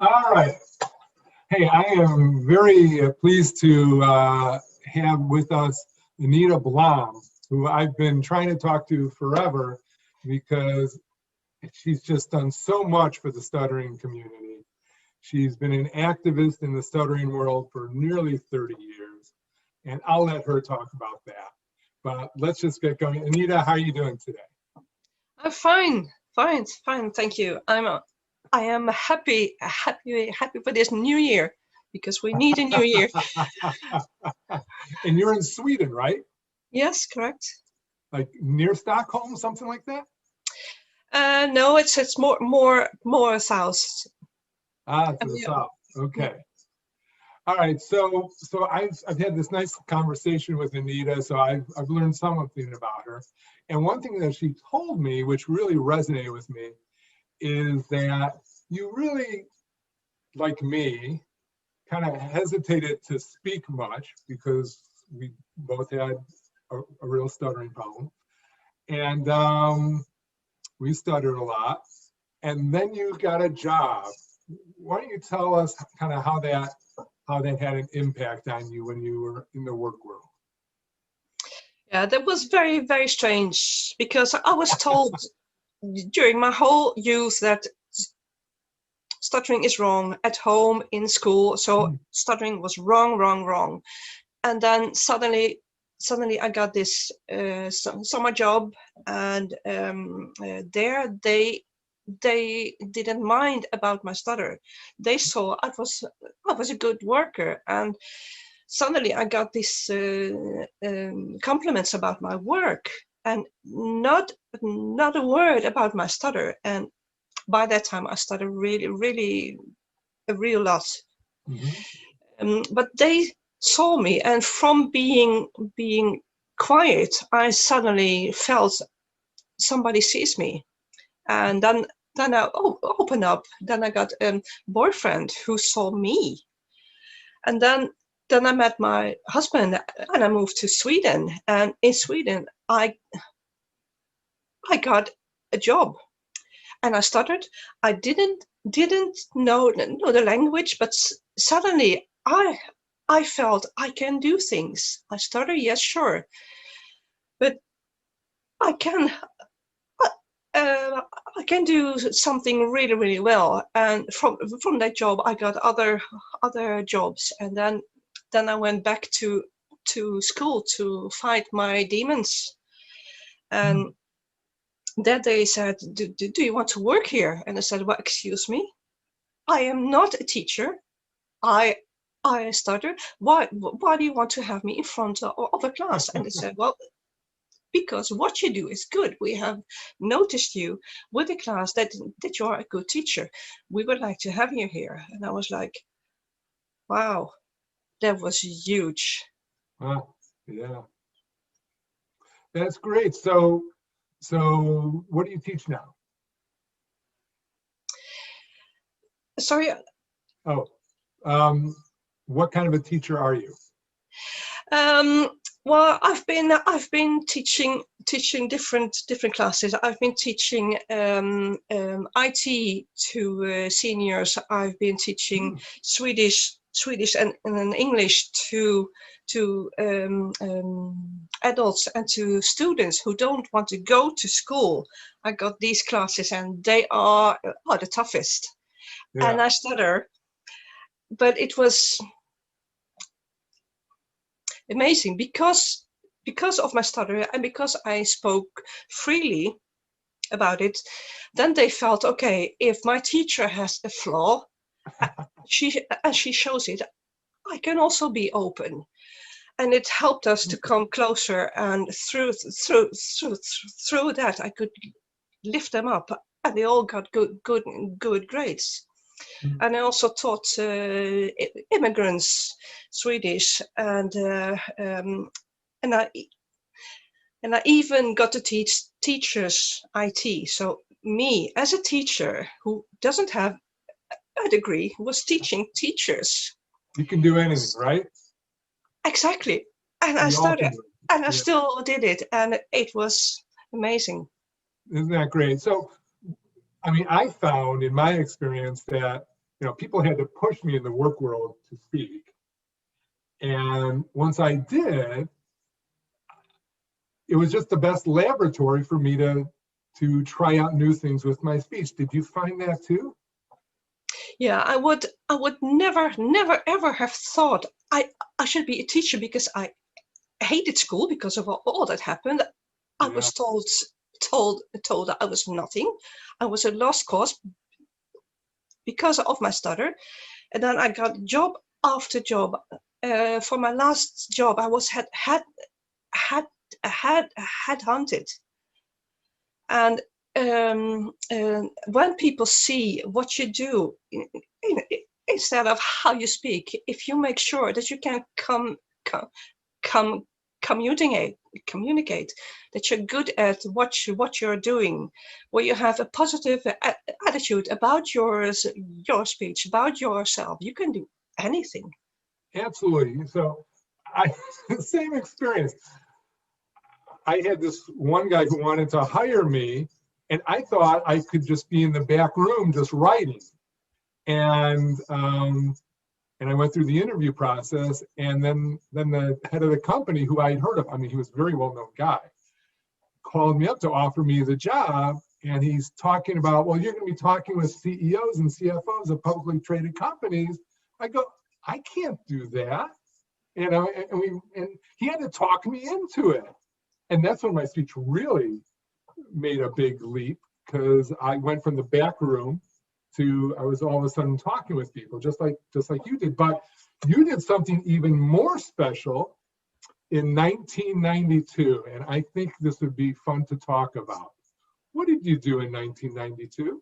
All right. Hey, I am very pleased to have with us Anita Blom, who I've been trying to talk to forever because she's just done so much for the stuttering community. She's been an activist in the stuttering world for nearly 30 years, and I'll let her talk about that. But let's just get going. Anita, how are you doing today? I'm fine, fine. Thank you. I am happy for this new year because we need a new year. And you're in Sweden, right? Yes, correct. Like near Stockholm, something like that? No, it's more south. Ah, to the south. Okay. All right. So I've had this nice conversation with Anita, so I've learned something about her. And one thing that she told me, which really resonated with me, is that you really, like me, kind of hesitated to speak much because we both had a real stuttering problem. And we stuttered a lot. And then you got a job. Why don't you tell us kind of how that had an impact on you when you were in the work world? Yeah, that was very strange because I was told during my whole youth that stuttering is wrong at home, in school. So stuttering was wrong. And then suddenly I got this summer job, and there they didn't mind about my stutter. They saw I was a good worker, and suddenly I got these compliments about my work, and not a word about my stutter. And by that time I stuttered really a real lot. But they saw me, and from being quiet, I suddenly felt somebody sees me. And then I opened up. Then I got a boyfriend who saw me, and then I met my husband, and I moved to Sweden. And in Sweden I got a job, and I stuttered. I didn't know the language, but suddenly I felt I can do things. I stutter, yes, sure, but I can I can do something really well. And from that job I got other jobs, and then I went back to school to fight my demons. And that they said, do you want to work here? And I said, well, excuse me, I am not a teacher. I started. Why do you want to have me in front of a class? And they said, well, because what you do is good. We have noticed you with the class that you are a good teacher. We would like to have you here. And I was like, wow, that was huge. Wow, yeah, that's great. So what do you teach now? Sorry. Oh, what kind of a teacher are you? Well, I've been teaching different classes. I've been teaching IT to seniors. I've been teaching Swedish and English to adults and to students who don't want to go to school. I got these classes, and they are the toughest. Yeah. And I stutter, but it was amazing because of my stutter and because I spoke freely about it. Then they felt, okay, if my teacher has a flaw, she shows it, I can also be open. And it helped us to come closer, and through that I could lift them up, and they all got good grades. And I also taught immigrants Swedish, and I even got to teach teachers IT. So me as a teacher who doesn't have a degree was teaching teachers. You can do anything, right? Exactly. And I started, and I still did it, and it was amazing. Isn't that great? So, I mean, I found in my experience that people had to push me in the work world to speak. And once I did, it was just the best laboratory for me to try out new things with my speech. Did you find that too? Yeah, I would never ever have thought I should be a teacher, because I hated school because of all that happened. I Yeah. was told that I was nothing. I was a lost cause because of my stutter. And then I got job after job. For my last job, I was headhunted. And when people see what you do, instead of how you speak, if you make sure that you can communicate, that you're good at what you're doing, where you have a positive attitude about your speech, about yourself, you can do anything. Absolutely. So same experience. I had this one guy who wanted to hire me, and I thought I could just be in the back room just writing. And I went through the interview process, and then the head of the company, who I had heard of, I mean, he was a very well-known guy, called me up to offer me the job. And he's talking about, well, you're going to be talking with CEOs and CFOs of publicly traded companies. I go, I can't do that. And he had to talk me into it. And that's when my speech really made a big leap, because I went from the back room to, I was all of a sudden talking with people, just like you did. But you did something even more special in 1992, and I think this would be fun to talk about. What did you do in 1992?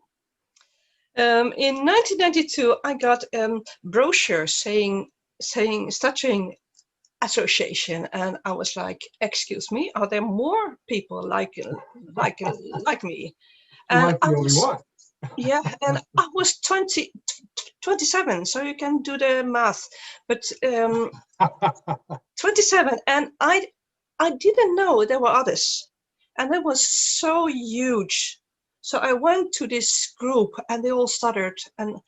In 1992, I got brochure saying Stuttering Association, and I was like, "Excuse me, are there more people like me?" You And weren't the only one. yeah, and I was 27, so you can do the math, but 27, and I didn't know there were others, and it was so huge. So I went to this group, and they all stuttered, and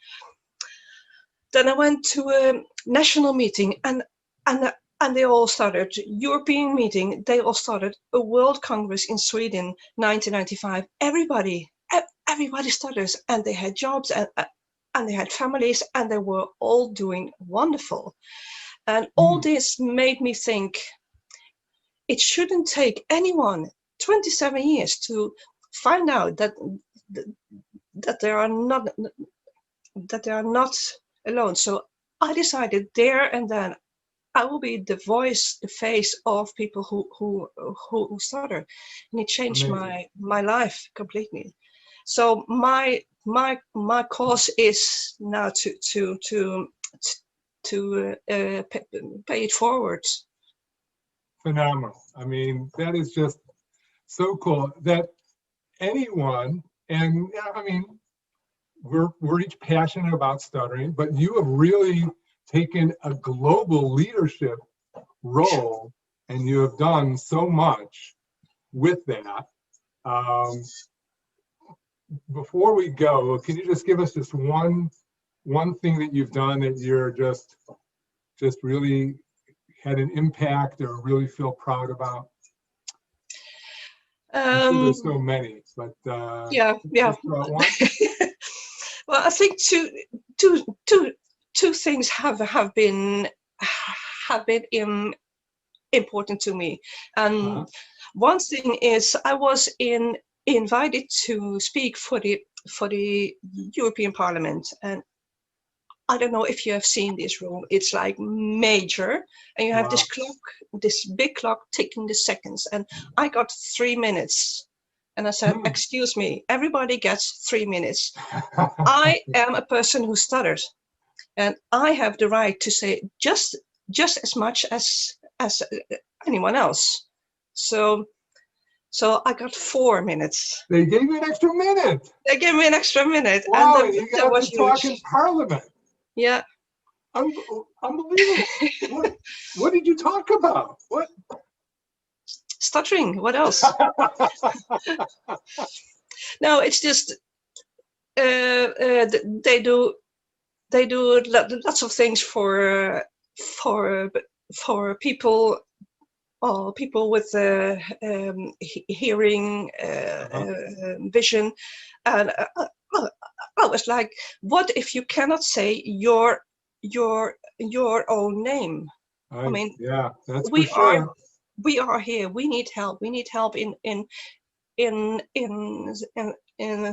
then I went to a national meeting, and they all started. European meeting, they all started. A World Congress in Sweden, 1995. Everybody stutters, and they had jobs, and they had families, and they were all doing wonderful. And all this made me think it shouldn't take anyone 27 years to find out that they are not alone. So I decided there and then I will be the voice, the face of people who stutter, and it changed my life completely. So my cause is now to pay it forward. Phenomenal. I mean, that is just so cool that anyone, and I mean, we're each passionate about stuttering, but you have really taken a global leadership role, and you have done so much with that. Before we go, can you just give us just one thing that you've done that you're just really had an impact or really feel proud about? I'm sure there's so many, but yeah. One? Well, I think two things have been important to me, and one thing is I was invited to speak for the European Parliament, and I don't know if you have seen this room. It's like major, and you have this clock, this big clock ticking the seconds. And I got 3 minutes, and I said, "Excuse me, everybody gets 3 minutes. I am a person who stutters, and I have the right to say just as much as anyone else." So I got 4 minutes. They gave you an extra minute. They gave me an extra minute. Wow, and you got to talk in Parliament. Yeah. Unbelievable. What did you talk about? What? Stuttering. What else? No, it's just they do they do lots of things for people, or people with hearing, vision, and I was like, what if you cannot say your own name? I mean, yeah, that's for we are sure. we are here. We need help. We need help in in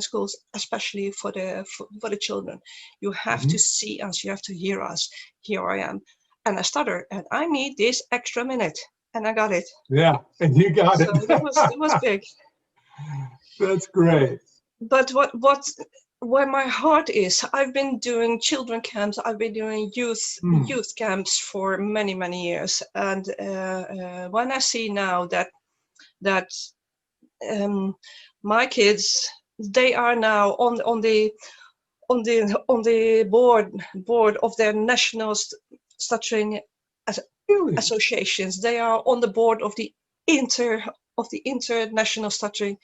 schools, especially for the children. You have to see us. You have to hear us. Here I am, and I stutter, and I need this extra minute, and I got it. Yeah, and you got it. So that was big. That's great. But where my heart is, I've been doing children camps. I've been doing youth camps for many years, and when I see now that my kids, they are now on the board of their national stuttering Really? associations. They are on the board of the international stuttering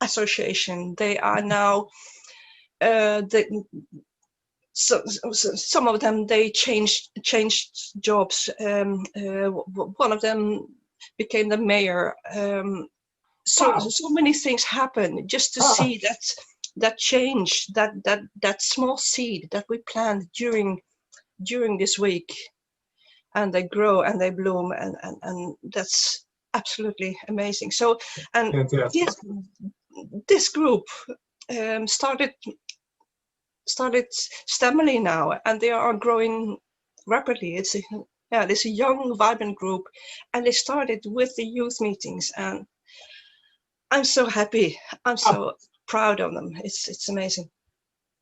association. They are now some of them, they changed jobs. One of them became the mayor. So many things happen just to see that change, that small seed that we plant during this week, and they grow and they bloom, and that's absolutely amazing. So, and Fantastic. this group started steadily now, and they are growing rapidly. It's a young, vibrant group, and they started with the youth meetings, and I'm so happy. I'm so proud of them. It's amazing.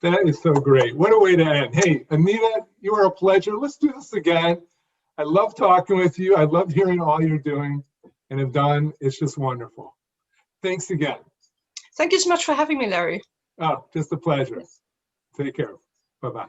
That is so great. What a way to end. Hey, Anita, you were a pleasure. Let's do this again. I love talking with you. I love hearing all you're doing and have done. It's just wonderful. Thanks again. Thank you so much for having me, Larry. Oh, just a pleasure. Take care. Bye-bye.